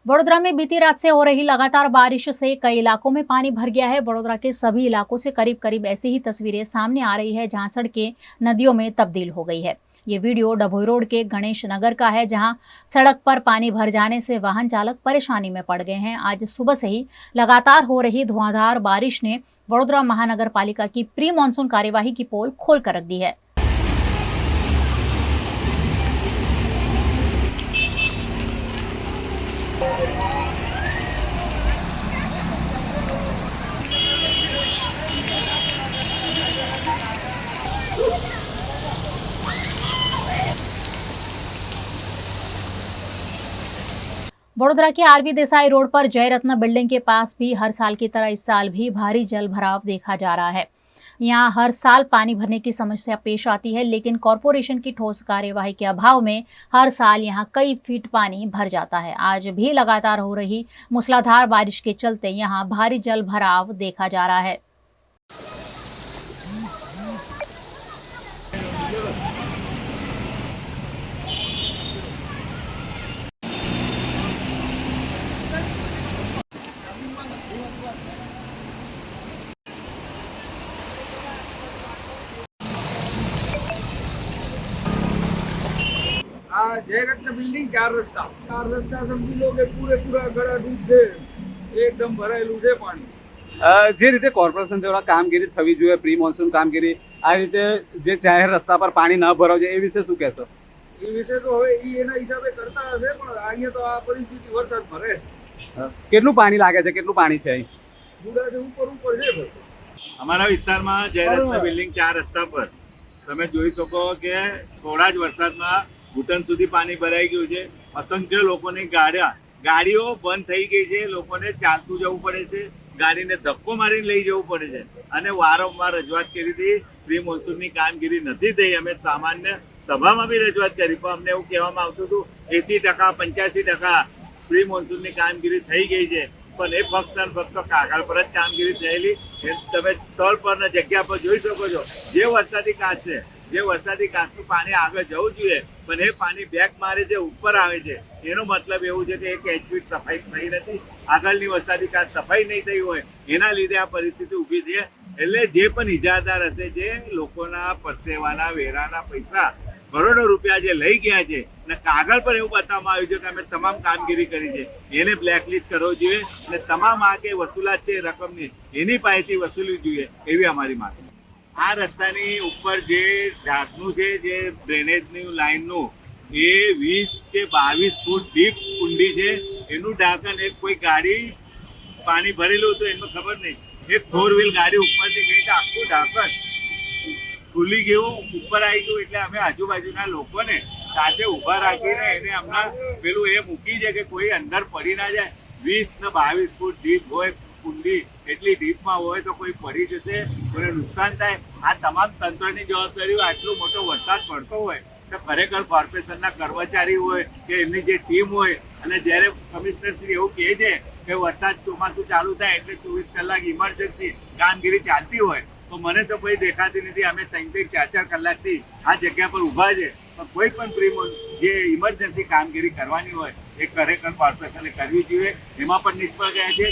वडोदरा में बीती रात से हो रही लगातार बारिश से कई इलाकों में पानी भर गया है। वडोदरा के सभी इलाकों से करीब करीब ऐसी ही तस्वीरें सामने आ रही है, जहां सड़कें नदियों में तब्दील हो गई है। ये वीडियो डभोई रोड के गणेश नगर का है, जहां सड़क पर पानी भर जाने से वाहन चालक परेशानी में पड़ गए हैं। आज सुबह से ही लगातार हो रही धुआंधार बारिश ने वडोदरा महानगर पालिका की प्री मानसून कार्यवाही की पोल खोल कर रख दी है। वडोदरा के आरवी देसाई रोड पर जयरत्न बिल्डिंग के पास भी हर साल की तरह इस साल भी भारी जल भराव देखा जा रहा है। यहाँ हर साल पानी भरने की समस्या पेश आती है, लेकिन कॉरपोरेशन की ठोस कार्यवाही के अभाव में हर साल यहाँ कई फीट पानी भर जाता है। आज भी लगातार हो रही मूसलाधार बारिश के चलते यहाँ भारी जल भराव देखा जा रहा है। जयरत्न बिल्डिंग चार रस्ता समझी लो કે પૂરા ગળા દૂધ છે, એકદમ ભરાયેલું છે પાણી। જે રીતે કોર્પોરેશન દ્વારા કામગીરી થવી જોઈએ, પ્રી મોન્સૂન કામગીરી, આ રીતે જે જાહેર રસ્તા પર પાણી ન ભરાવું જોઈએ, એ વિશે શું કહેશો? એ વિશે તો હવે એના હિસાબે કરતા હશે, પણ અહીંયા તો આ પરિસ્થિતિ વરસાદ ભરે। કેટલું પાણી લાગે છે? કેટલું પાણી છે અહીં? બુડાથી ઉપર છે ભાઈ। અમારા વિસ્તારમાં જયરત્ન બિલ્ડિંગ ચાર રસ્તા પર તમે જોઈ શકો કે થોડા જ વરસાદમાં ઘૂંટણ સુધી પાણી ભરાઈ ગયું છે। અસંખ્ય લોકોની ગાડીઓ બંધ થઈ ગઈ છે, લોકોને ચાલતું જવું પડે છે, ગાડીને ધક્કો મારીને લઈ જવું પડે છે। અને વારંવાર રજૂઆત કરી હતી, પ્રી મોન્સૂનની કામગીરી નથી થઈ। અમે સામાન્ય સભામાં બી રજૂઆત કરી, પણ અમને એવું કહેવામાં આવતું હતું 80% 85% પ્રી મોન્સૂનની કામગીરી થઈ ગઈ છે, પણ એ ફક્ત ને ફક્ત કાગળ પર જ કામગીરી થયેલી। તમે સ્થળ પર જગ્યા પર જોઈ શકો છો, જે વરસાદી કાચ છે, જે વરસાદી કાચનું પાણી આગળ જવું જોઈએ, પણ એ પાણી બેક મારે જે ઉપર આવે છે, એનો મતલબ એવું છે કે એક એચપીટ સફાઈ થઈ નથી, આગળની વરસાદી કાચ સફાઈ નહીં થઈ હોય, એના લીધે આ પરિસ્થિતિ ઊભી છે। એટલે જે પણ ઇજાદાર હશે, જે લોકોના પરસેવાના વેરાના પૈસા કરોડો રૂપિયા જે લઈ ગયા છે અને કાગળ પર એવું બતાવવામાં આવ્યું છે કે અમે તમામ કામગીરી કરી છે, એને બ્લેકલિસ્ટ કરવો જોઈએ અને તમામ આ કે વસૂલાત છે રકમની, એની પાસેથી વસૂલવી જોઈએ, એવી અમારી માંગ છે। આ રસ્તાની ઉપર જે ઢાંકણું છે, જે ડ્રેનેજની લાઈનનું, એ 20 કે 22 ફૂટ ડીપ કુંડી છે। એનું ઢાંકણ એક કોઈ ગાડી પાણી ભરેલું હતું, એમાં ખબર નહીં, એક 4 વ્હીલ ગાડી ઉપરથી ગઈ તો આખું ઢાંકણ ખુલી ગયું, ઉપર આવી ગયું। એટલે અમે આજુબાજુના લોકોને સાથે ઊભા રાખીને એને હમણાં પેલું એ મૂકી છે કે કોઈ અંદર પડી ના જાય। 20 ને 22 ફૂટ ડીપ હોય કુંડી, એટલી ડીપમાં હોય તો કોઈ પડી જશે, કોઈને નુકસાન થાય। આ તમામ તંત્રની જવાબદારી હોય। આટલો મોટો વરસાદ પડતો હોય તો ખરેખર કોર્પોરેશનના કર્મચારી હોય કે એમની જે ટીમ હોય, અને જ્યારે કમિશનર શ્રી એવું કહે છે કે વરસાદ ચોમાસું ચાલુ થાય એટલે 24 કલાક ઇમરજન્સી કામગીરી ચાલતી હોય, તો મને તો કોઈ દેખાતી નથી। અમે 3-4 કલાકથી આ જગ્યા પર ઊભા છે, પણ કોઈ પણ પ્રી જે ઇમરજન્સી કામગીરી કરવાની હોય એ ખરેખર કોર્પોરેશને કરવી જોઈએ, એમાં પણ નિષ્ફળ ગયા છે।